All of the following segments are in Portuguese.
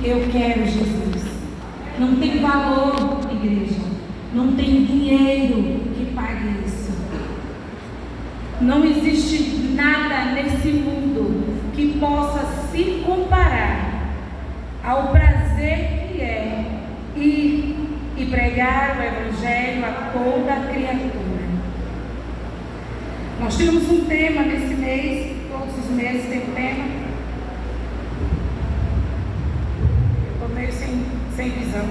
eu quero Jesus. Não tem valor, igreja. Não tem dinheiro que pague isso. Não existe nada nesse mundo que possa se comparar ao prazer que é ir e pregar o Evangelho a toda criatura. Nós temos um tema nesse mês, todos os meses tem um tema. Estou meio sem visão.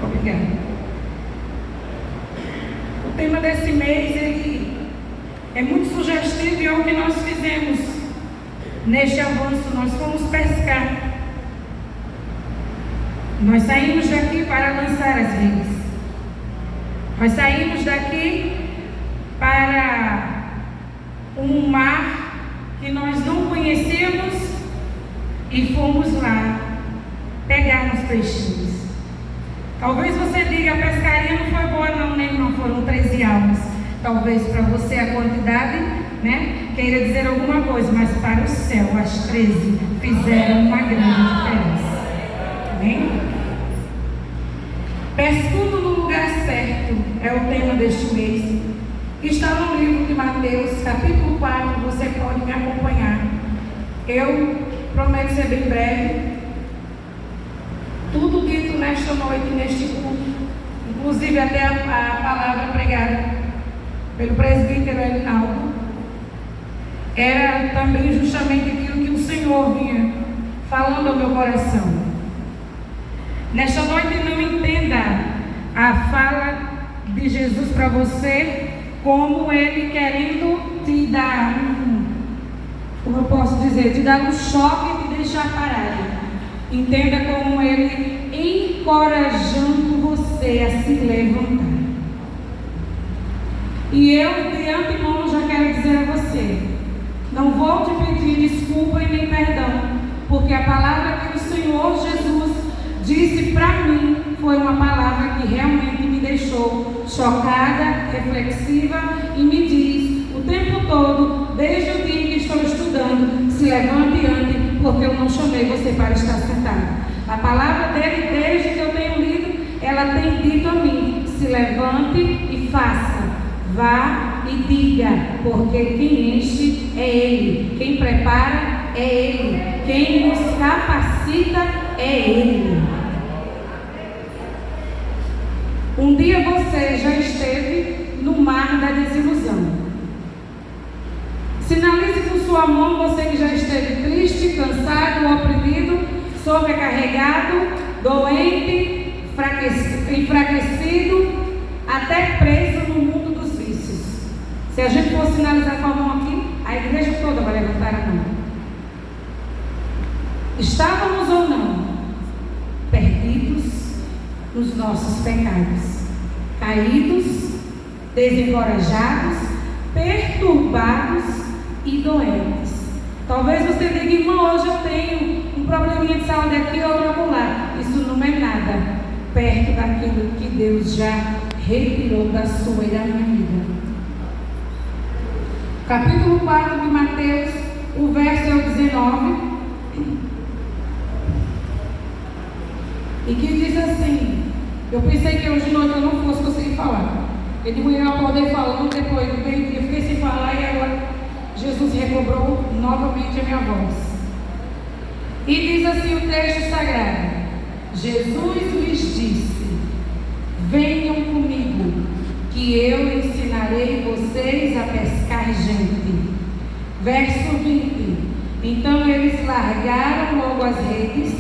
Obrigada. O tema desse mês ele é muito sugestivo e é o que nós fizemos neste avanço. Nós fomos pescar. Nós saímos daqui para lançar as redes. Nós saímos daqui para um mar que nós não conhecemos e fomos lá pegar os peixinhos. Talvez você diga, a pescaria não foi boa não, nem não, foram 13 almas. Talvez para você a quantidade, queira dizer alguma coisa, mas para o céu as 13 fizeram uma grande diferença. Amém? Pescando no lugar certo é o tema deste mês. Está no livro de Mateus, capítulo 4, você pode me acompanhar. Eu prometo ser bem breve. Tudo dito nesta noite, neste culto, inclusive até a palavra pregada pelo presbítero Elinaldo, era também justamente aquilo que o Senhor vinha falando ao meu coração. Nesta noite não entenda a fala de Jesus para você como Ele querendo te dar como eu posso dizer, te dar um choque e te deixar parado. Entenda como Ele encorajando você a se levantar. E eu de antemão já quero dizer a você, não vou te pedir desculpa e nem perdão, porque a palavra que o Senhor Jesus disse para mim foi uma palavra que realmente me deixou chocada, reflexiva e me diz o tempo todo, desde o dia que estou estudando, se levante e ande, porque eu não chamei você para estar sentado. A palavra dele, desde que eu tenho lido, ela tem dito a mim, se levante e faça, vá e diga, porque quem enche é Ele, quem prepara é Ele, quem nos capacita é Ele. Um dia você já esteve no mar da desilusão. Sinalize com sua mão você que já esteve triste, cansado, oprimido, sobrecarregado, doente, enfraquecido, até preso no mundo dos vícios. Se a gente for sinalizar com a mão aqui, a igreja toda vai levantar a mão. Estávamos ou não perdidos nos nossos pecados, caídos, desencorajados, perturbados e doentes. Talvez você diga, irmão, hoje eu tenho um probleminha de saúde aqui ou outro lá. Isso não é nada perto daquilo que Deus já retirou da sua e da minha vida. Capítulo 4 de Mateus, o verso é o 19. E que diz assim, eu pensei que hoje de noite eu não fosse conseguir falar. E de manhã eu acordei falando, depois do meio-dia eu fiquei sem falar e agora Jesus recobrou novamente a minha voz. E diz assim o texto sagrado: Jesus lhes disse: venham comigo, que eu ensinarei vocês a pescar gente. Verso 20. Então eles largaram logo as redes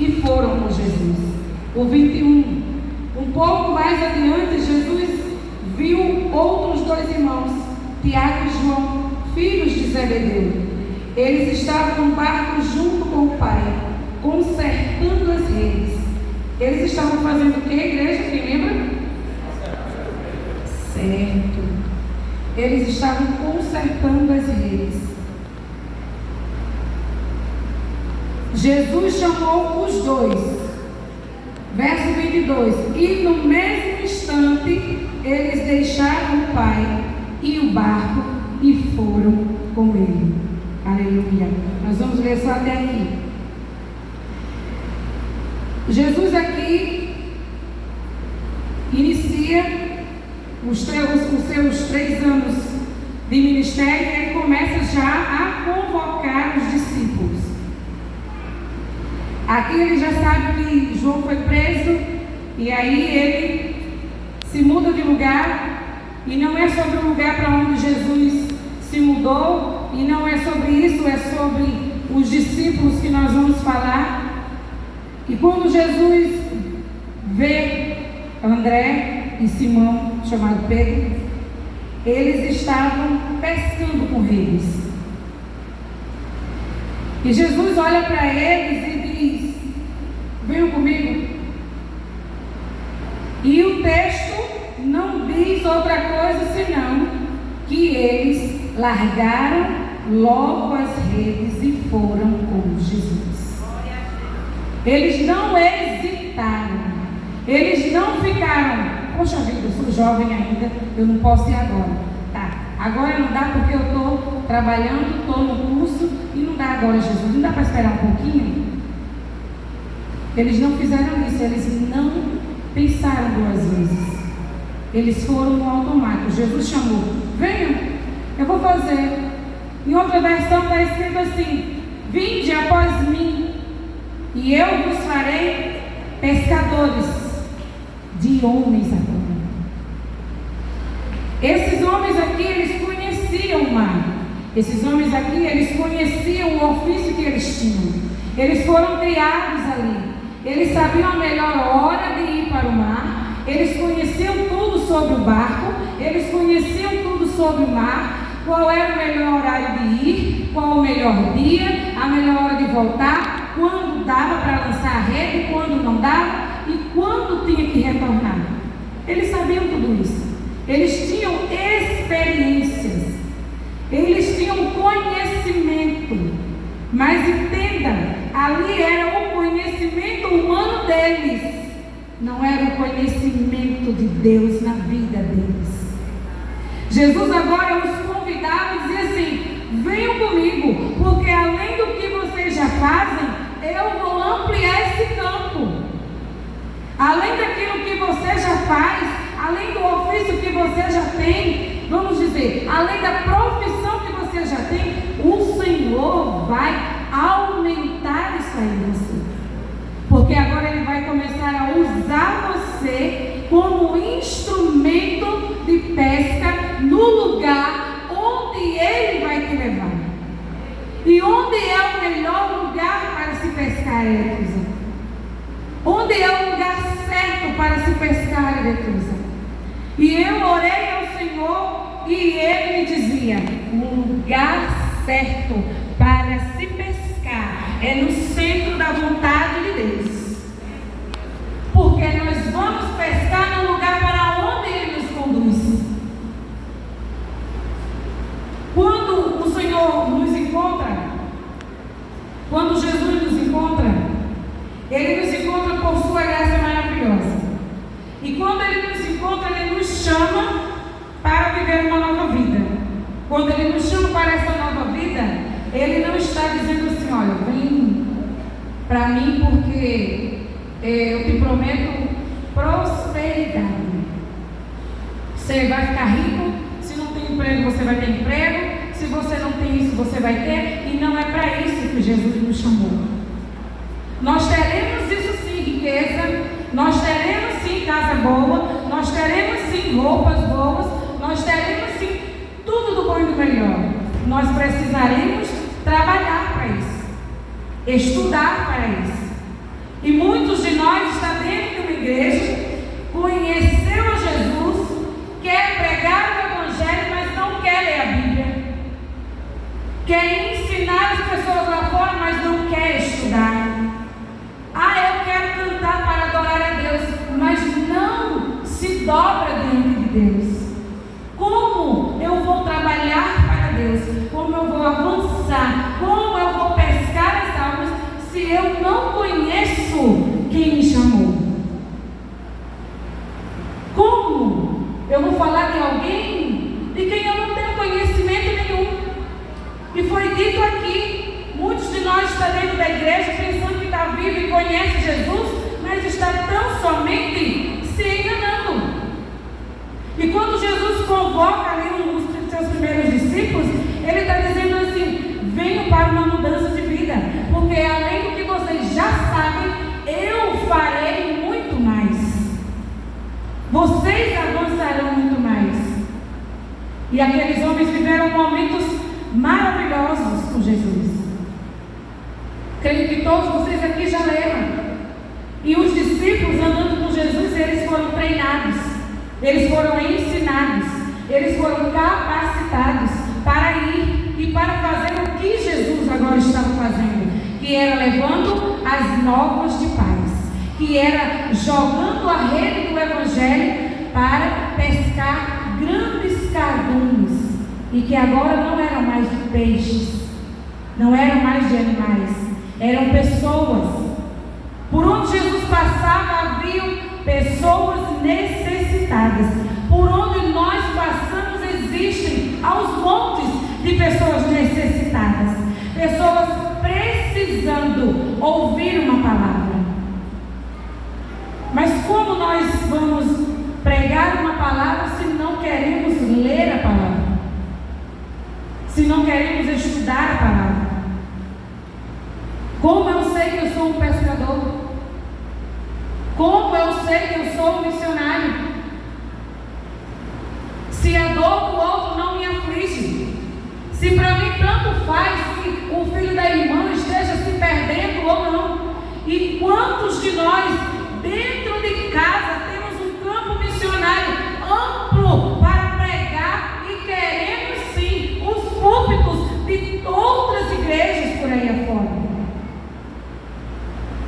e foram com Jesus. O 21. Um pouco mais adiante, Jesus viu outros dois irmãos, Tiago e João, filhos de Zebedeu. Eles estavam no barco junto com o pai, consertando as redes. Eles estavam fazendo o que, igreja? Quem lembra? Certo. Eles estavam consertando as redes. Jesus chamou os dois. Verso 22. E no mesmo instante, eles deixaram o pai e o barco e foram com ele. Aleluia. Nós vamos ler só até aqui. Jesus aqui inicia os seus 3 anos de ministério e ele começa já a convocar os discípulos. Aqui ele já sabe que João foi preso e aí ele se muda de lugar, e não é sobre o lugar para onde Jesus se mudou, e não é sobre isso, é sobre os discípulos que nós vamos falar. E quando Jesus vê André e Simão, chamado Pedro, eles estavam pescando com redes. E Jesus olha para eles e diz: venham comigo. E o texto não diz outra coisa senão que eles largaram logo as redes e foram com Jesus. Eles não hesitaram, eles não ficaram: poxa vida, eu sou jovem ainda, eu não posso ir agora. Tá, agora não dá porque eu estou trabalhando, estou no curso e não dá agora, Jesus, não dá para esperar um pouquinho? Eles não fizeram isso, eles não pensaram 2 vezes. Eles foram no automático. Jesus chamou: venham, eu vou fazer. Em outra versão está escrito assim: vinde após mim, e eu vos farei pescadores de homens agora. Esses homens aqui, eles conheciam o mar. Esses homens aqui, eles conheciam o ofício que eles tinham. Eles foram criados ali. Eles sabiam a melhor hora de ir para o mar. Eles conheciam tudo sobre o barco. Eles conheciam tudo sobre o mar. Qual era o melhor horário de ir, qual o melhor dia, a melhor hora de voltar, quando dava para lançar a rede, quando não dava e quando tinha que retornar. Eles sabiam tudo isso. Eles tinham experiências. Eles tinham conhecimento. Mas entenda, ali era o conhecimento humano deles, não era o conhecimento de Deus na vida deles. Jesus agora os convidava e dizia assim: venham comigo, porque além do que vocês já fazem, eu vou ampliar esse campo. Além daquilo que você já faz, além do ofício que você já tem, vamos dizer, além da profissão que você já tem, o Senhor vai aumentar isso aí em você. Porque agora Ele vai começar a usar você como instrumento de pesca no lugar onde Ele vai te levar. E onde é o melhor lugar para se pescar, Eretrusa? Onde é o lugar certo para se pescar, Eretrusa? E eu orei ao Senhor e Ele me dizia: o lugar certo para se pescar é no centro da vontade de Deus. Porque nós vamos pescar no lugar para onde Ele nos conduz. Quando o Senhor nos encontra, quando Jesus nos encontra, Ele nos encontra por sua graça maravilhosa. E quando Ele nos encontra, Ele nos chama para viver uma nova vida. Quando Ele nos chama para essa nova vida, Ele não está dizendo assim: olha, vem para mim porque eu te prometo prosperidade. Você vai ficar rico, se não tem emprego você vai ter emprego, se você não tem isso você vai ter. E não é para isso que Jesus nos chamou. Nós teremos isso sim, riqueza, nós teremos sim casa boa, nós teremos sim roupas boas, nós teremos sim tudo do bom e do melhor. Nós precisaremos trabalhar para isso, estudar para isso. E muitos de nós estão dentro de uma igreja, conheceu a Jesus, quer pregar o Evangelho, mas não quer ler a Bíblia, quer ensinar as pessoas lá fora, mas não quer estudar. Eu quero cantar para adorar a Deus, mas não se dobra diante de Deus. Como eu vou trabalhar para Deus? Como eu vou avançar? Como eu vou pescar as almas se eu não conheço quem me chamou? convoca ali os seus primeiros discípulos, Ele está dizendo assim: venham para uma mudança de vida, porque além do que vocês já sabem, eu farei muito mais. Vocês avançarão muito mais. E aqueles homens viveram momentos maravilhosos com Jesus. Creio que todos vocês aqui já leram. E os discípulos andando com Jesus, eles foram treinados, eles foram ensinados, eles foram capacitados para ir e para fazer o que Jesus agora estava fazendo, que era levando as novas de paz, que era jogando a rede do Evangelho para pescar grandes cardumes, e que agora não eram mais de peixes, não eram mais de animais, eram pessoas. Por onde Jesus passava, havia pessoas necessitadas. Por onde nós passamos, existem aos montes de pessoas necessitadas, pessoas precisando ouvir uma palavra. Mas como nós vamos pregar uma palavra se não queremos ler a palavra? Se não queremos estudar a palavra? Como eu sei que eu sou um pescador? Como eu sei que eu sou um missionário? Se a dor do outro não me aflige, se para mim tanto faz que o filho da irmã esteja se perdendo ou não, e quantos de nós dentro de casa temos um campo missionário amplo para pregar e queremos sim os púlpitos de outras igrejas por aí afora?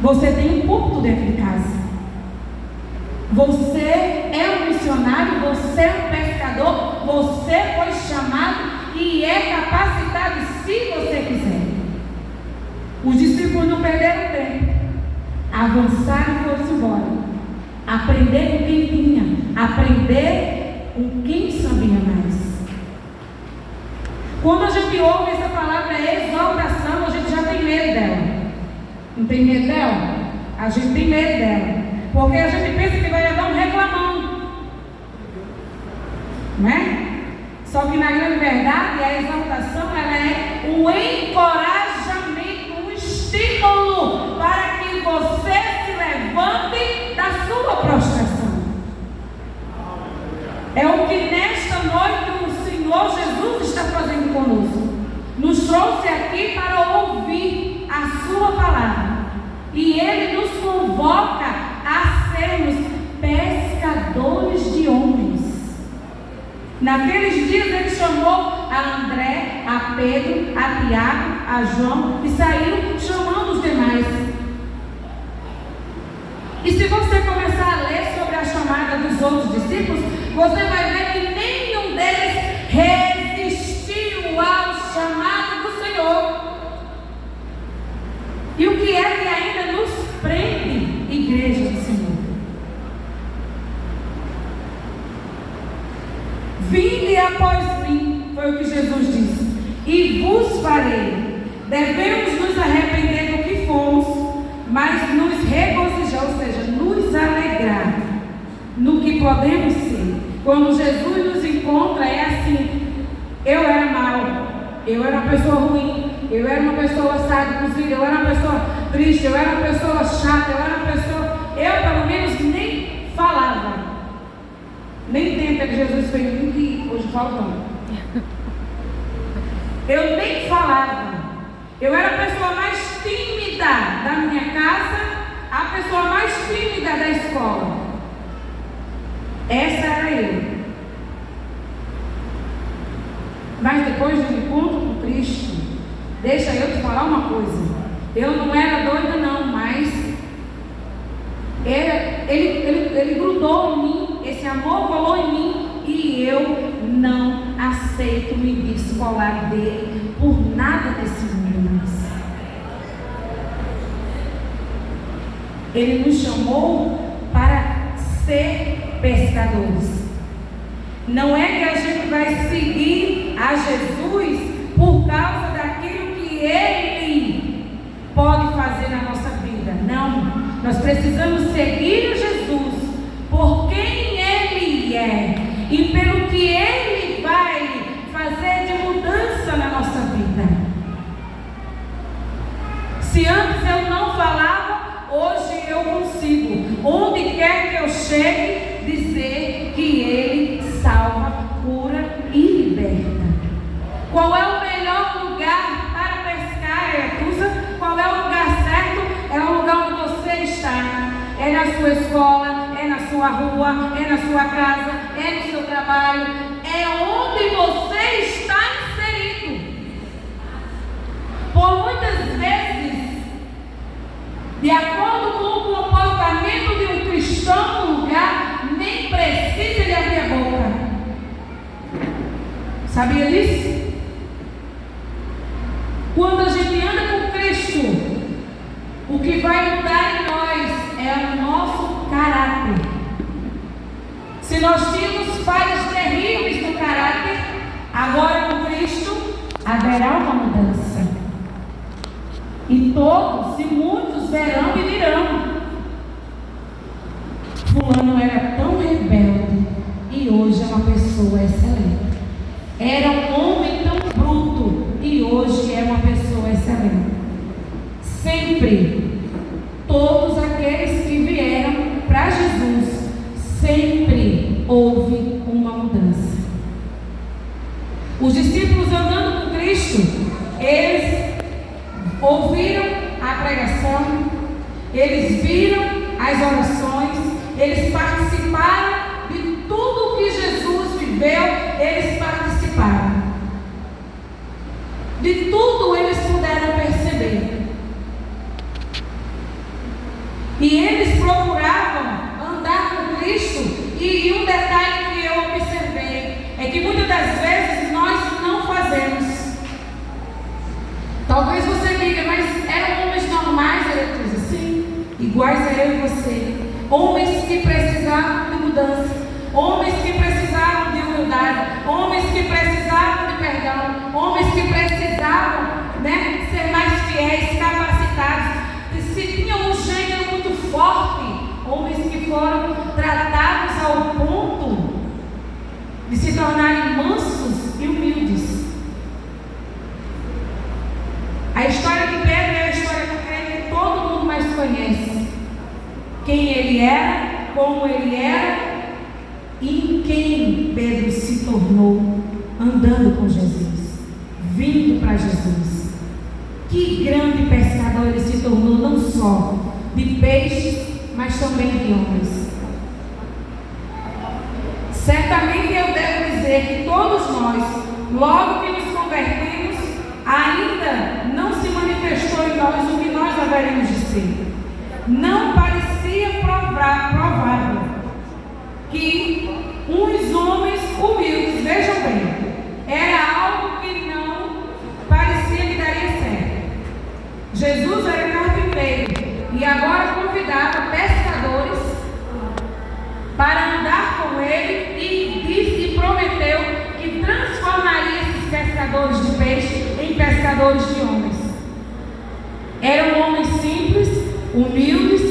Você tem um púlpito dentro de casa. Você é um missionário, você é um pescador, você foi chamado e é capacitado se você quiser. Os discípulos não perderam tempo, avançaram e foram embora, aprender com quem tinha, aprender com quem sabia mais. Quando a gente ouve essa palavra exaltação, a gente já tem medo dela. Não tem medo dela? A gente tem medo dela, porque a gente pensa que vai levar um reclamão, né? Só que na grande verdade a exaltação, ela é um encorajamento, um estímulo para que você se levante da sua prostração. É o que nesta noite o Senhor Jesus está fazendo conosco. Nos trouxe aqui para ouvir a sua palavra, e Ele nos convoca a sermos pescadores de homens. Naqueles dias Ele chamou a André, a Pedro, a Tiago, a João, e saiu chamando os demais. E se você começar a ler sobre a chamada dos outros discípulos, você vai ver que nenhum deles resistiu ao chamado do Senhor. E o que é que ainda nos prende, igreja do Senhor? Vinde após mim, foi o que Jesus disse, e vos farei. Devemos nos arrepender do que fomos, mas nos regozijar, ou seja, nos alegrar no que podemos ser. Quando Jesus nos encontra, é assim: eu era mau, eu era uma pessoa ruim, eu era uma pessoa sadicuzida, eu era uma pessoa triste, eu era uma pessoa chata, eu era uma pessoa... Eu pelo menos nem falava. Nem tempo que Jesus fez que hoje faltando. Eu nem falava. Eu era a pessoa mais tímida da minha casa, a pessoa mais tímida da escola. Essa era eu. Mas depois do encontro com Cristo, deixa eu te falar uma coisa. Eu não era doida não, mas ele grudou em mim, esse amor colou em mim, e eu não aceito me descolar dele por nada desse mundo mais. Ele nos chamou para ser pescadores. Não é que a gente vai seguir a Jesus por causa daquilo que Ele pode fazer na nossa vida. Não. Nós precisamos seguir a Jesus por quem Ele é e pelo que Ele chegue a dizer que Ele salva, cura e liberta. Qual é o melhor lugar para pescar, Etusa? Qual é o lugar certo? É o lugar onde você está. É na sua escola, é na sua rua, é na sua casa, é no seu trabalho. É onde você está inserido. Por muitas vezes, de acordo com o comportamento de um cristão no lugar, nem precisa de abrir a boca. Sabia disso? Quando a gente anda com Cristo, o que vai mudar em nós é o nosso caráter. Se nós tínhamos falhas terríveis no caráter, agora com Cristo haverá uma mudança. E todos e muitos verão e dirão: fulano era tão rebelde e hoje é uma pessoa excelente. Era um homem tão bruto e hoje é uma pessoa excelente. Sempre, todos aqueles que vieram para Jesus, sempre houve uma mudança. Os discípulos andando com Cristo, eles ouviram a pregação, eles viram as orações, eles participaram de tudo o que Jesus viveu, eles participaram. De tudo eles puderam perceber. E eles procuravam andar com Cristo. E um detalhe que eu observei é que muitas das vezes nós não fazemos. Talvez você diga, mas eram homens normais, Eretusa? Sim, iguais a eu e você. Homens que precisavam de mudança, homens que precisavam de humildade, homens que precisavam de perdão, homens que precisavam, ser mais fiéis, capacitados. Se tinham um gênero muito forte, homens que foram tratados ao ponto de se tornarem mansos e humildes. A história de Pedro é a história do crente que todo mundo mais conhece. Quem ele era, como ele era e em quem Pedro se tornou andando com Jesus, vindo para Jesus. Que grande pescador ele se tornou, não só de peixes, mas também de homens. Certamente eu devo dizer que todos nós, logo que nos convertemos, ainda não se manifestou em nós o que nós haveremos de ser. Não parecia provável que uns homens humildes, vejam bem, era algo que não parecia que daria certo. Jesus era carpinteiro e agora convidava pescadores para andar com ele e disse e prometeu que transformaria esses pescadores de peixe em pescadores de homens. Eram homens simples, humildes,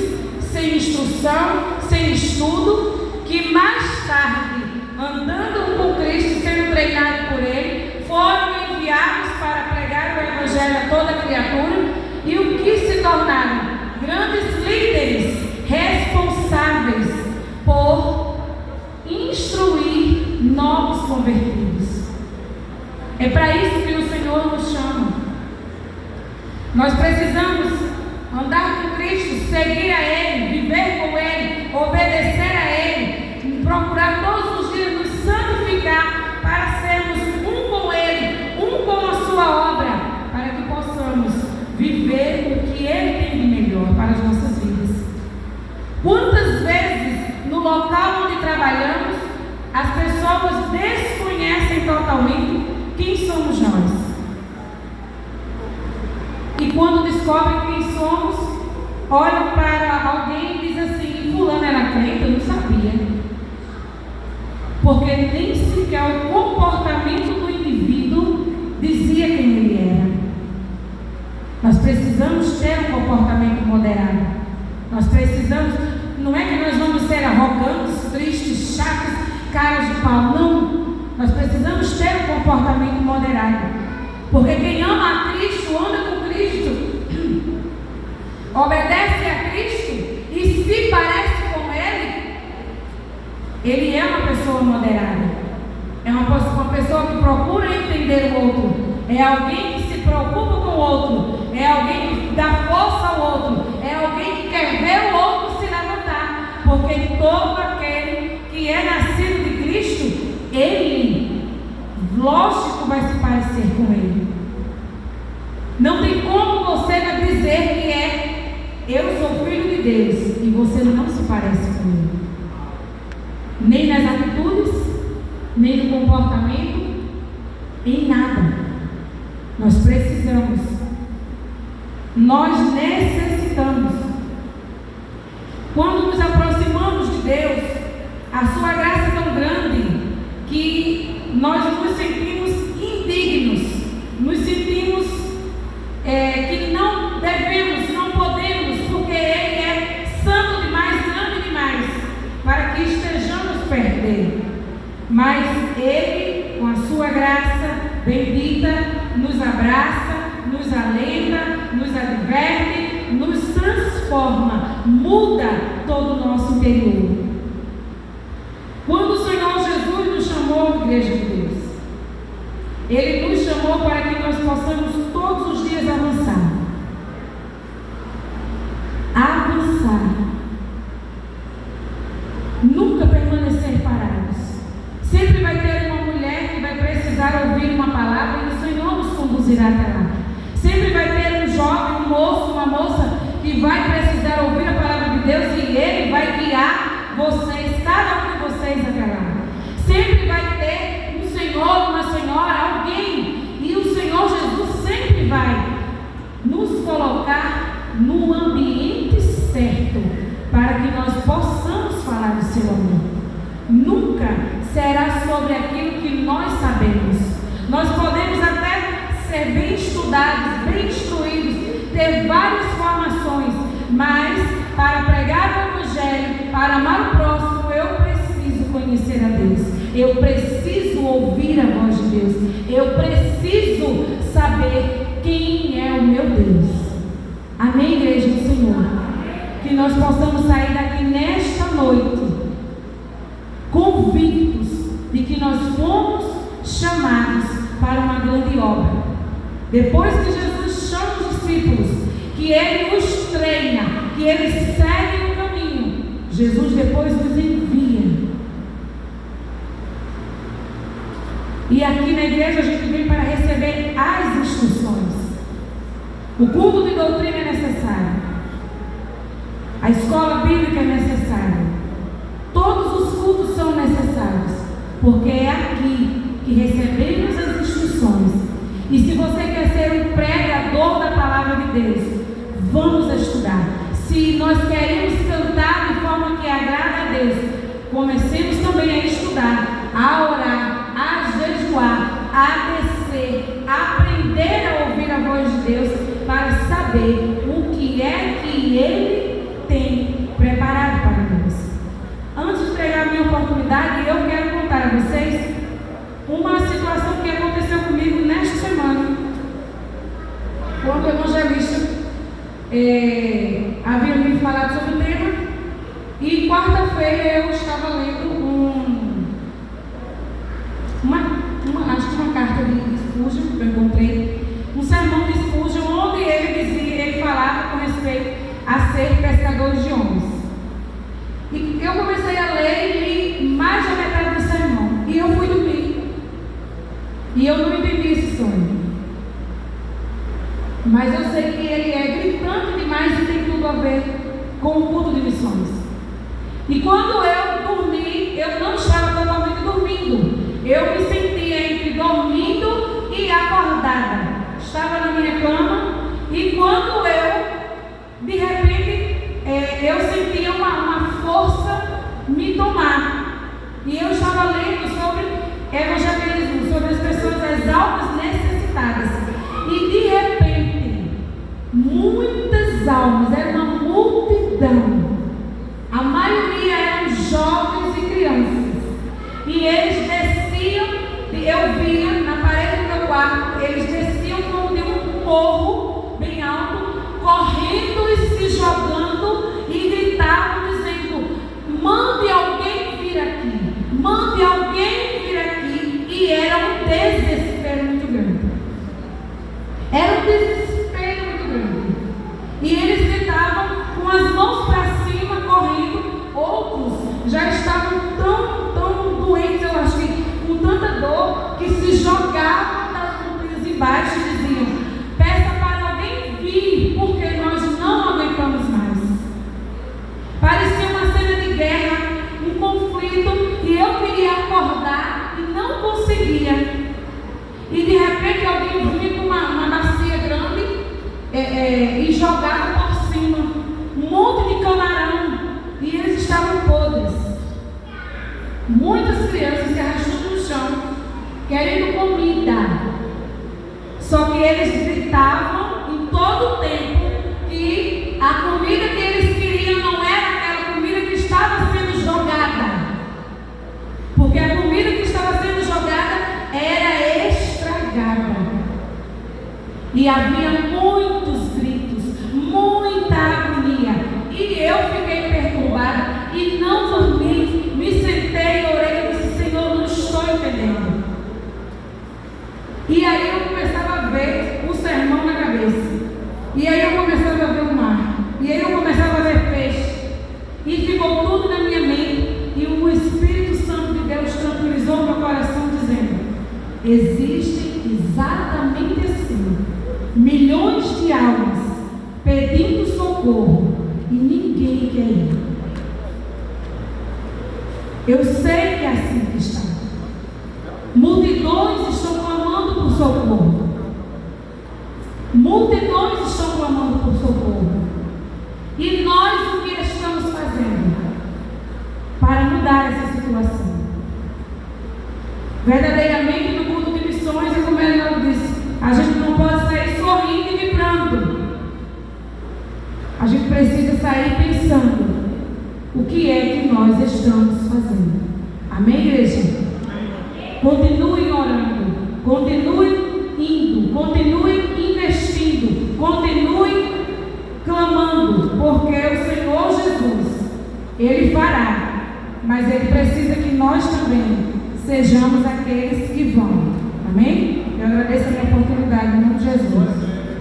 sem instrução, sem estudo, que mais tarde, andando com Cristo, sendo treinados por Ele, foram enviados para pregar o Evangelho a toda criatura e o que se tornaram grandes líderes responsáveis por instruir novos convertidos. É para isso que o Senhor nos chama. Nós precisamos andar com Cristo, seguir a Ele, viver com Ele, obedecer a Ele, procurar todos os dias nos santificar para sermos um com Ele, um com a sua obra, para que possamos viver o que Ele tem de melhor para as nossas vidas. Quantas vezes no local onde trabalhamos as pessoas desconhecem totalmente quem somos nós? E quando descobrem quem somos, olham para alguém e dizem assim: fulano era crente, eu não sabia. Porque nem sequer o comportamento do indivíduo dizia quem ele era. Nós precisamos ter um comportamento moderado. Nós precisamos, não é que nós vamos ser arrogantes, tristes, chatos, caras de pau, não. Nós precisamos ter um comportamento moderado. Porque quem ama a Cristo, anda com Cristo, obedece a Cristo e se parece com Ele, Ele é uma pessoa moderada. É uma pessoa que procura entender o outro. É alguém que se preocupa com o outro. É alguém que dá força ao outro. É alguém que quer ver o outro se levantar. Porque todo aquele que é nascido de Cristo, ele, lógico, vai se parecer com ele. Não tem como você dizer que eu sou filho de Deus e você não se parece com ele. Nem nas atitudes, nem no comportamento, em nada. Nós precisamos, nós necessitamos. Quando nos aproximamos de Deus, a sua graça é tão grande que nós nos sentimos indignos, nos sentimos que não devemos, não podemos, porque Ele é santo demais, grande demais, para que estejamos perto dele. Mas Ele, com a sua graça bendita, nos abraça, nos alenta, nos adverte, nos transforma, muda todo o nosso interior. Quando o Senhor Jesus nos chamou, Igreja de Deus, Ele nos chamou para que nós possamos todos os dias avançar. Avançar. Nunca permanecer parados. Sempre vai ter uma mulher que vai precisar ouvir uma palavra e o Senhor nos conduzirá até lá. Sempre vai ter um jovem, um moço, uma moça que vai precisar ouvir a palavra de Deus e Ele vai guiar vocês, cada um de vocês até lá. Sempre vai ter um senhor, uma senhora, alguém, e o Senhor Jesus sempre vai nos colocar no ambiente certo para que nós possamos falar do seu amor. Nunca será sobre aquilo que nós sabemos. Nós podemos até ser bem estudados, bem instruídos, ter várias formações, mas para pregar o Evangelho, para amar o próximo, eu preciso conhecer a Deus. Eu preciso ouvir a voz de Deus. Eu preciso saber quem é o meu Deus. Amém, igreja do Senhor? Que nós possamos sair daqui nesta noite convictos de que nós fomos chamados para uma grande obra. Depois que Jesus chama os discípulos, que Ele os treina, que eles seguem o caminho, Jesus depois nos envia. E aqui na igreja a gente vem para receber as instruções. O culto de doutrina é necessário. A escola bíblica é necessária. Todos os cultos são necessários, porque é aqui que recebemos as instruções. E se você quer ser um pregador da palavra de Deus, vamos estudar. Se nós queremos cantar de forma que agrada a Deus, comecemos também a estudar, a orar, a jejuar, a descer, a aprender a ouvir a voz de Deus, para saber o que é que Ele tem preparado para nós. Antes de entregar a minha oportunidade, eu quero contar a vocês uma situação que aconteceu comigo nesta semana. Quando o evangelista havia me falado sobre o tema, e quarta-feira eu estava lendo acho que uma carta de Spurgeon, que eu encontrei, um sermão de Spurgeon, onde ele falava com respeito a ser pescadores de homens. E eu comecei a ler e li mais da metade do sermão, e eu fui dormir, e eu não entendi esse sonho, mas eu sei que ele é gritante demais e tem tudo a ver com o culto de missões. E quando eu dormi, eu não estava totalmente dormindo, eu me sentia entre dormindo e acordada. Estava na minha cama e quando de repente, eu sentia uma força me tomar. E eu estava lendo sobre evangelismo, sobre as pessoas, as almas necessitadas. E de repente, muitas almas, era uma multidão. A maioria eram jovens e crianças. E eles desciam, eu via na parede do meu quarto, eles desciam como de um morro bem alto, correndo e se jogando e gritavam dizendo: mande alguém vir aqui. Era um desespero muito grande. E eles gritavam com as mãos para cima, correndo. Outros já estavam tão doentes, eu acho que com tanta dor, que se jogavam das montanhas embaixo e diziam: peça para alguém vir, porque nós não aguentamos mais. Parecia uma cena de guerra, um conflito, e eu queria acordar e não conseguia. E de repente alguém vinha com uma bacia grande e jogava por cima um monte de camarão, e eles estavam podres. Muitas crianças se arrastando no chão, querendo comida. Só que eles gritavam em todo o tempo que a comida que eles queriam não era aquela comida que estava sendo jogada, porque a comida que estava sendo jogada era estragada. E havia muitos gritos, muita agonia. E eu fiquei perturbada e não dormi. Me sentei e orei e disse: Senhor, não estou entendendo. E aí eu começava a ver o sermão na cabeça. E aí eu começava a ver o mar. E aí eu começava a ver peixe. E ficou tudo na minha mente. E o Espírito Santo de Deus tranquilizou meu coração, dizendo: existem exatamente assim milhões de almas pedindo socorro e ninguém quer ir. Eu sei que é assim que está. Multidões estão clamando por socorro. Multidões estão clamando por socorro. E nós o que estamos fazendo para mudar essa situação? Verdadeiramente, no culto de missões, é como ele disse, a gente não pode sair sorrindo e vibrando. A gente precisa sair pensando o que é que nós estamos fazendo. Amém, igreja? Continuem orando, continuem indo, continuem investindo, continuem clamando, porque o Senhor Jesus, Ele fará, mas Ele precisa que nós também sejamos aqueles que vão. Amém? Eu agradeço a minha oportunidade em nome de Jesus.